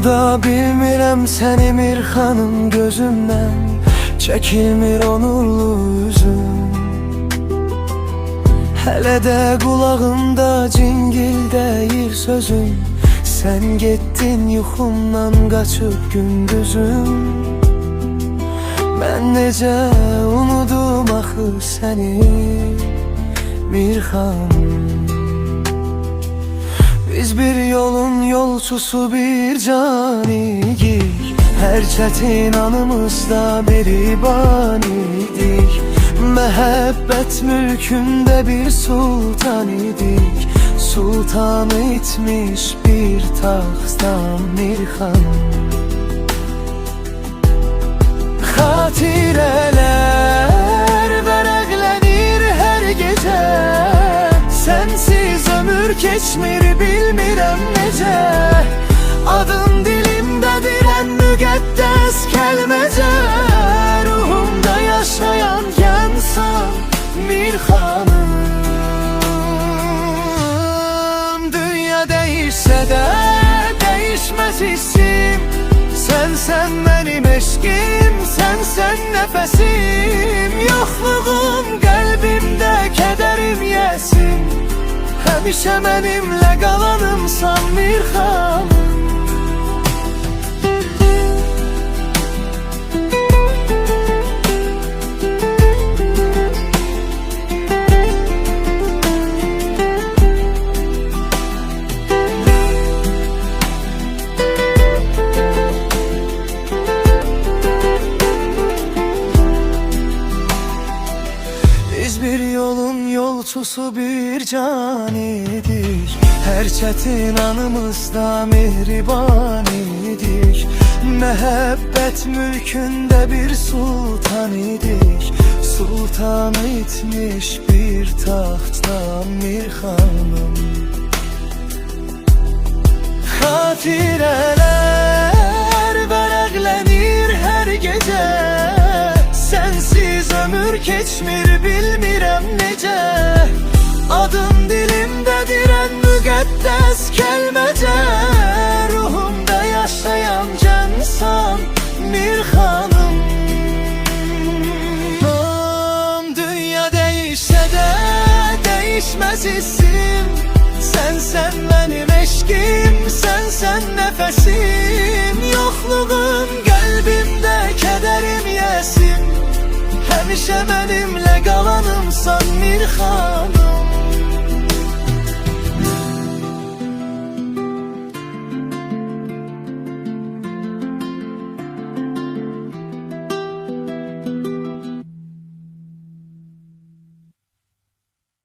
da bilmirəm səni Mirxanım gözümdən çəkilmir o nurlu üzüm. Hələ də qulağımda cingildəyir sözün, sən getdin yuxumdan qaçıb gündüzüm. Mən necə unudum axı səni Mirxanım. Biz bir yolun yolçusu bir caniyik, her çətin anımızda bir iban idik. Məhəbbət mülkündə bir sultan idik, sultanı itmiş bir taxtdan Mirxanım. Xatirələr vərəqlənir hər gecə, sensiz ömür keçmir bilmirəm necə. Adın dilimdədir ən müqəddəs kəlməcə, ruhumda yaşayan yansan Mirxanım. Dünya dəyişsə də dəyişməz hissim, sənsən mənim eşqim, sənsən nəfəsim. Yoxluğum qəlbimdə kədərim yesin, həmişə mənimlə qalanımsan Mirxanım. Biz bir yolun yolçusu bir can idik, her çətin anımızda mehriban idik. Məhəbbət mülkündə bir sultan idik, sultanı itmiş bir taxtdan Mirxanım. Xatirələr vərəqlənir hər gecə, sensiz ömür keçmir bilmirəm necə. Adın dilimdədir ən müqəddəs kəlməcə, ruhumda yaşayan cansan Mirxanım. Dünya dəyişsə də dəyişməz hissim, sənsən mənim eşqim, sənsən nəfəsim. Yoxluğun qəlbimdə kədərim yesin, həmişə mənimlə qalanımsan Mirxanım.